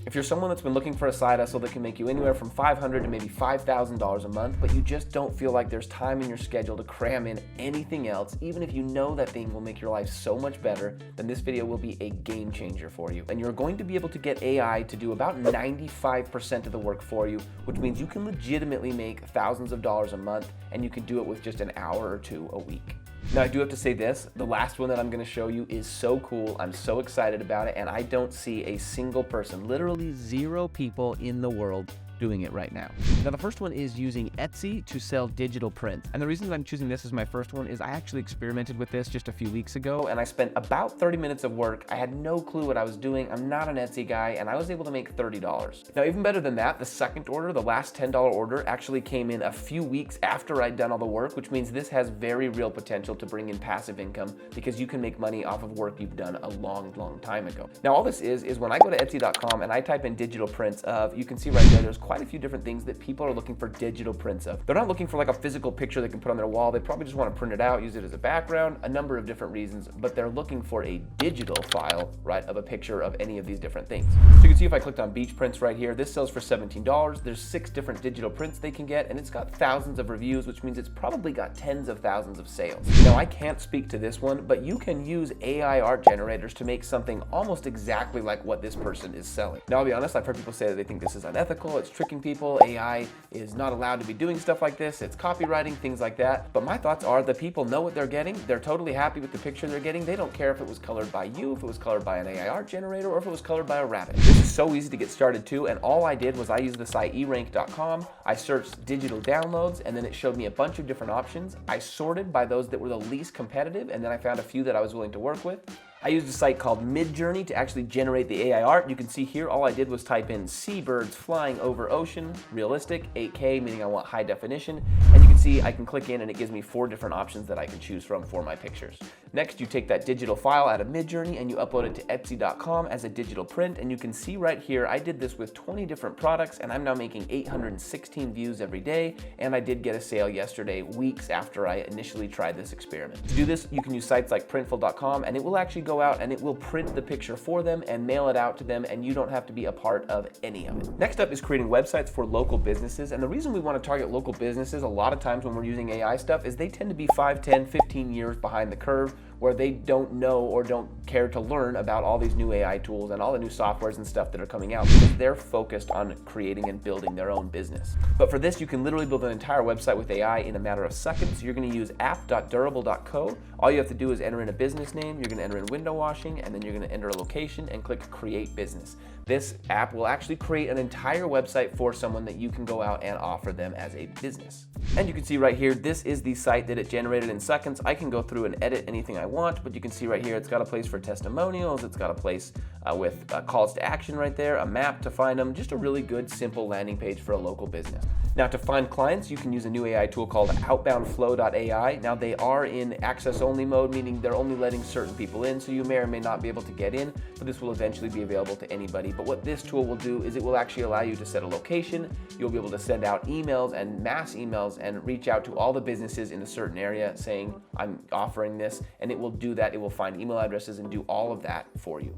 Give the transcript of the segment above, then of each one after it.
If you're someone that's been looking for a side hustle that can make you anywhere from $500 to maybe $5,000 a month, but you just don't feel like there's time in your schedule to cram in anything else, even if you know that thing will make your life so much better, then this video will be a game changer for you. And you're going to be able to get AI to do about 95% of the work for you, which means you can legitimately make thousands of dollars a month, and you can do it with just an hour or two a week. Now, I do have to say this, the last one that I'm gonna show you is so cool, I'm so excited about it, and I don't see a single person, literally 0 people in the world doing it right now. Now, the first one is using Etsy to sell digital prints. And the reason that I'm choosing this as my first one is I actually experimented with this just a few weeks ago, and I spent about 30 minutes of work. I had no clue what I was doing. I'm not an Etsy guy, and I was able to make $30. Now, even better than that, the second order, the last $10 order, actually came in a few weeks after I'd done all the work, which means this has very real potential to bring in passive income because you can make money off of work you've done a long, long time ago. Now, all this is when I go to Etsy.com and I type in digital prints of, you can see right there's quite a few different things that people are looking for digital prints of. They're not looking for like a physical picture they can put on their wall. They probably just want to print it out, use it as a background, a number of different reasons, but they're looking for a digital file, right, of a picture of any of these different things. So you can see if I clicked on beach prints right here, this sells for $17. There's 6 different digital prints they can get, and it's got thousands of reviews, which means it's probably got tens of thousands of sales. Now, I can't speak to this one, but you can use AI art generators to make something almost exactly like what this person is selling. Now, I'll be honest, I've heard people say that they think this is unethical, it's tricking people, AI is not allowed to be doing stuff like this, it's copywriting, things like that. But my thoughts are the people know what they're getting, they're totally happy with the picture they're getting, they don't care if it was colored by you, if it was colored by an AI art generator, or if it was colored by a rabbit. This is so easy to get started too, and all I did was I used the site erank.com, I searched digital downloads, and then it showed me a bunch of different options. I sorted by those that were the least competitive, and then I found a few that I was willing to work with. I used a site called Midjourney to actually generate the AI art. You can see here, all I did was type in seabirds flying over ocean, realistic, 8K, meaning I want high definition. And you can see I can click in and it gives me 4 different options that I can choose from for my pictures. Next, you take that digital file out of Midjourney and you upload it to Etsy.com as a digital print. And you can see right here, I did this with 20 different products and I'm now making 816 views every day. And I did get a sale yesterday, weeks after I initially tried this experiment. To do this, you can use sites like Printful.com and it will actually go out and it will print the picture for them and mail it out to them, and you don't have to be a part of any of it. Next up is creating websites for local businesses. And the reason we want to target local businesses a lot of times when we're using AI stuff is they tend to be 5, 10, 15 years behind the curve, where they don't know or don't care to learn about all these new AI tools and all the new softwares and stuff that are coming out because they're focused on creating and building their own business. But for this, you can literally build an entire website with AI in a matter of seconds. You're going to use app.durable.co. All you have to do is enter in a business name, you're going to enter in window washing, and then you're going to enter a location and click create business. This app will actually create an entire website for someone that you can go out and offer them as a business. And you can see right here, this is the site that it generated in seconds. I can go through and edit anything I want, but you can see right here, it's got a place for testimonials, it's got a place with calls to action right there, a map to find them, just a really good, simple landing page for a local business. Now, to find clients, you can use a new AI tool called outboundflow.ai. Now, they are in access-only mode, meaning they're only letting certain people in, so you may or may not be able to get in, but this will eventually be available to anybody. But what this tool will do is it will actually allow you to set a location. You'll be able to send out emails and mass emails and reach out to all the businesses in a certain area saying, I'm offering this, and it will do that. It will find email addresses and do all of that for you.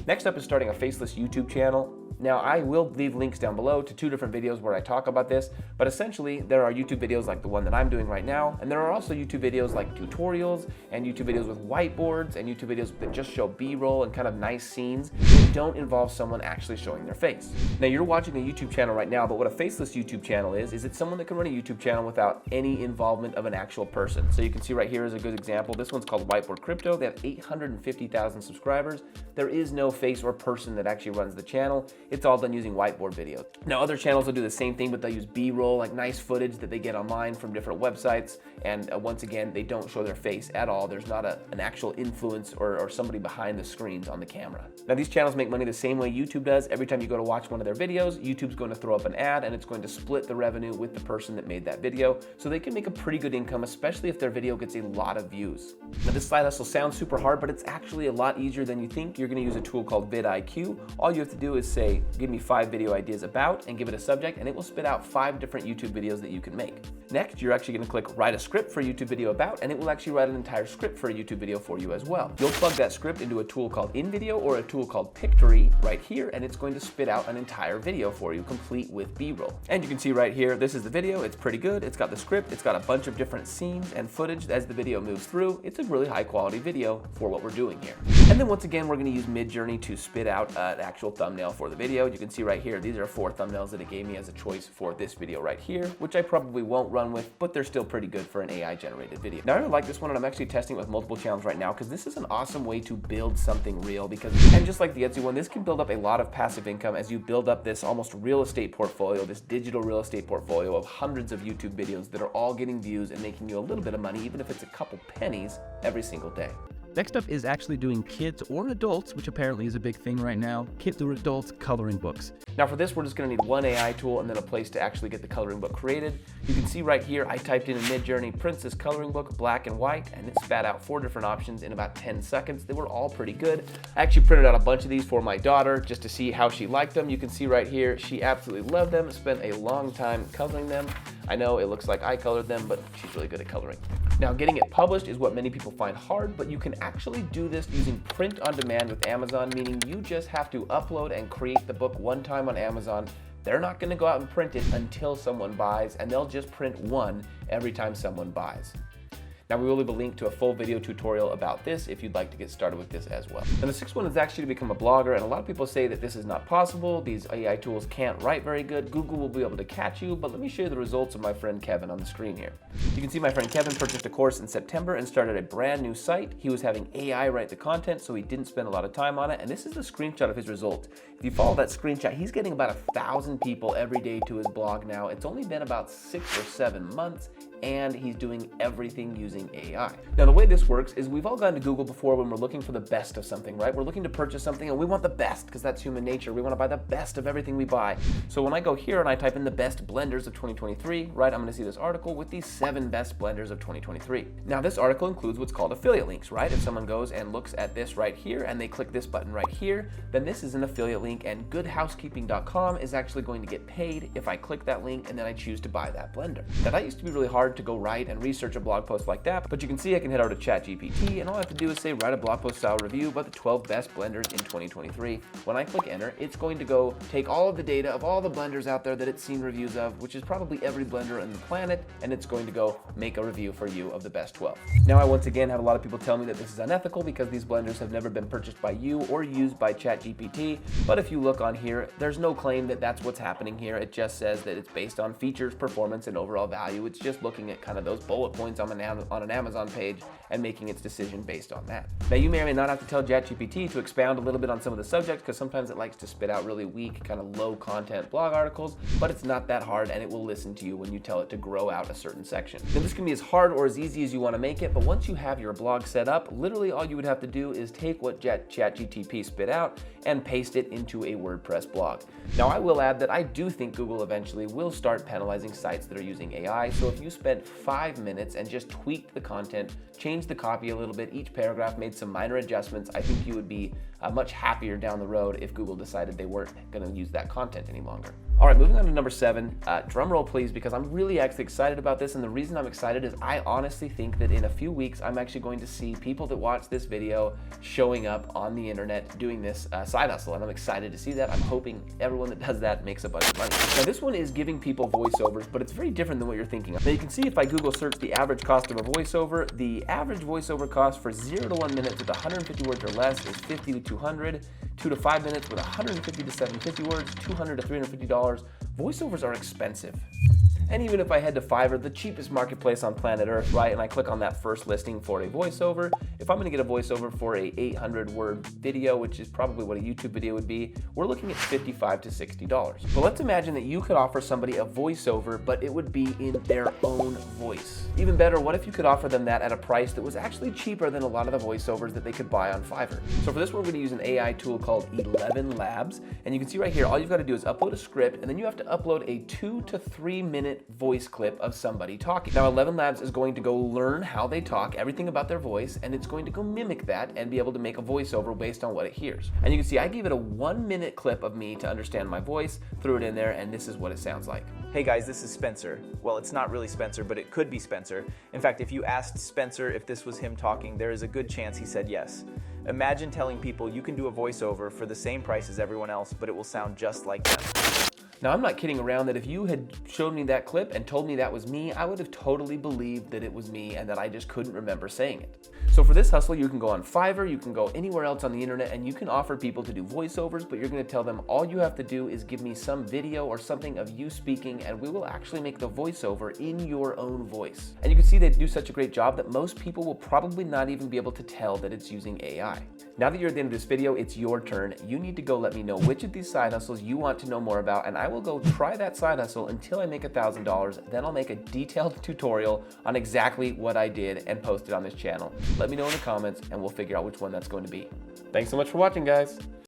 Next up is starting a faceless YouTube channel. Now, I will leave links down below to 2 different videos where I talk about this, but essentially there are YouTube videos like the one that I'm doing right now, and there are also YouTube videos like tutorials and YouTube videos with whiteboards and YouTube videos that just show B-roll and kind of nice scenes that don't involve someone actually showing their face. Now, you're watching a YouTube channel right now, but what a faceless YouTube channel is it's someone that can run a YouTube channel without any involvement of an actual person. So you can see right here is a good example. This one's called Whiteboard Crypto. They have 850,000 subscribers. There is no face or person that actually runs the channel. It's all done using whiteboard videos. Now, other channels will do the same thing, but they'll use B-roll, like nice footage that they get online from different websites. And once again, they don't show their face at all. There's not an actual influence or somebody behind the screens on the camera. Now, these channels make money the same way YouTube does. Every time you go to watch one of their videos, YouTube's going to throw up an ad and it's going to split the revenue with the person that made that video. So they can make a pretty good income, especially if their video gets a lot of views. Now, this side hustle sounds super hard, but it's actually a lot easier than you think. You're going to use a tool called vidIQ. All you have to do is say, say, give me 5 video ideas about, and give it a subject, and it will spit out 5 different YouTube videos that you can make. Next, you're actually gonna click write a script for a YouTube video about, and it will actually write an entire script for a YouTube video for you as well. You'll plug that script into a tool called InVideo or a tool called Pictory right here, and it's going to spit out an entire video for you, complete with B-roll. And you can see right here, this is the video. It's pretty good. It's got the script. It's got a bunch of different scenes and footage as the video moves through. It's a really high quality video for what we're doing here. And then once again, we're gonna use Midjourney to spit out an actual thumbnail for the video. You can see right here, these are 4 thumbnails that it gave me as a choice for this video right here, which I probably won't run with, but they're still pretty good for an AI generated video. Now I really like this one, and I'm actually testing it with multiple channels right now because this is an awesome way to build something real, and just like the Etsy one, this can build up a lot of passive income as you build up this almost real estate portfolio, this digital real estate portfolio of hundreds of YouTube videos that are all getting views and making you a little bit of money, even if it's a couple pennies every single day. Next up is actually doing kids or adults, which apparently is a big thing right now, kids or adults coloring books. Now for this, we're just gonna need one AI tool and then a place to actually get the coloring book created. You can see right here, I typed in Midjourney Princess Coloring Book, black and white, and it spat out 4 different options in about 10 seconds. They were all pretty good. I actually printed out a bunch of these for my daughter just to see how she liked them. You can see right here, she absolutely loved them, spent a long time coloring them. I know it looks like I colored them, but she's really good at coloring. Now, getting it published is what many people find hard, but you can actually do this using print on demand with Amazon, meaning you just have to upload and create the book one time on Amazon. They're not gonna go out and print it until someone buys, and they'll just print one every time someone buys. Now we will leave a link to a full video tutorial about this if you'd like to get started with this as well. And the 6th one is actually to become a blogger, and a lot of people say that this is not possible. These AI tools can't write very good. Google will be able to catch you, but let me show you the results of my friend Kevin on the screen here. You can see my friend Kevin purchased a course in September and started a brand new site. He was having AI write the content, so he didn't spend a lot of time on it, and this is a screenshot of his result. If you follow that screenshot, he's getting about 1,000 people every day to his blog now. It's only been about 6 or 7 months, and he's doing everything using AI. Now the way this works is we've all gone to Google before when we're looking for the best of something, right? We're looking to purchase something and we want the best because that's human nature. We want to buy the best of everything we buy. So when I go here and I type in the best blenders of 2023, right, I'm going to see this article with these 7 best blenders of 2023. Now this article includes what's called affiliate links, right? If someone goes and looks at this right here and they click this button right here, then this is an affiliate link, and goodhousekeeping.com is actually going to get paid if I click that link and then I choose to buy that blender. Now that used to be really hard to go write and research a blog post like that, but you can see I can head over to ChatGPT, and all I have to do is say write a blog post style review about the 12 best blenders in 2023. When I click enter, it's going to go take all of the data of all the blenders out there that it's seen reviews of, which is probably every blender on the planet, and it's going to go make a review for you of the best 12. Now I once again have a lot of people tell me that this is unethical because these blenders have never been purchased by you or used by ChatGPT, but if you look on here, there's no claim that that's what's happening here. It just says that it's based on features, performance, and overall value. It's just looking at kind of those bullet points on an Amazon page and making its decision based on that. Now you may or may not have to tell ChatGPT to expound a little bit on some of the subjects because sometimes it likes to spit out really weak, kind of low content blog articles, but it's not that hard and it will listen to you when you tell it to grow out a certain section. Now this can be as hard or as easy as you want to make it, but once you have your blog set up, literally all you would have to do is take what ChatGPT spit out and paste it into a WordPress blog. Now I will add that I do think Google eventually will start penalizing sites that are using AI, so if you spent 5 minutes and just tweaked the content, changed the copy a little bit, each paragraph made some minor adjustments, I think you would be much happier down the road if Google decided they weren't going to use that content any longer. All right, moving on to number 7, drum roll please, because I'm really actually excited about this, and the reason I'm excited is I honestly think that in a few weeks I'm actually going to see people that watch this video showing up on the internet doing this side hustle, and I'm excited to see that. I'm hoping everyone that does that makes a bunch of money. Now this one is giving people voiceovers, but it's very different than what you're thinking of. Now you can see if I Google search the average cost of a voiceover, the average voiceover cost for 0 to 1 minute with 150 words or less is $50 to $200, 2 to 5 minutes with 150 to 750 words, $200 to $350. Voiceovers are expensive. And even if I head to Fiverr, the cheapest marketplace on planet Earth, right, and I click on that first listing for a voiceover, if I'm gonna get a voiceover for a 800-word video, which is probably what a YouTube video would be, we're looking at $55 to $60. But let's imagine that you could offer somebody a voiceover, but it would be in their own voice. Even better, what if you could offer them that at a price that was actually cheaper than a lot of the voiceovers that they could buy on Fiverr? So for this, we're gonna use an AI tool called 11 Labs, and you can see right here, all you've gotta do is upload a script, and then you have to upload a 2 to 3 minute 1-minute voice clip of somebody talking. Now 11 Labs is going to go learn how they talk, everything about their voice, and it's going to go mimic that and be able to make a voiceover based on what it hears. And you can see I gave it a 1-minute clip of me to understand my voice, threw it in there, and this is what it sounds like. Hey guys, this is Spencer. Well, it's not really Spencer, but it could be Spencer. In fact, if you asked Spencer if this was him talking, there is a good chance he said yes. Imagine telling people you can do a voiceover for the same price as everyone else, but it will sound just like them. Now, I'm not kidding around that if you had showed me that clip and told me that was me, I would have totally believed that it was me and that I just couldn't remember saying it. So for this hustle, you can go on Fiverr, you can go anywhere else on the internet, and you can offer people to do voiceovers, but you're gonna tell them all you have to do is give me some video or something of you speaking, and we will actually make the voiceover in your own voice. And you can see they do such a great job that most people will probably not even be able to tell that it's using AI. Now that you're at the end of this video, it's your turn. You need to go let me know which of these side hustles you want to know more about, and I will go try that side hustle until I make $1,000. Then I'll make a detailed tutorial on exactly what I did and post it on this channel. Let me know in the comments and we'll figure out which one that's going to be. Thanks so much for watching, guys.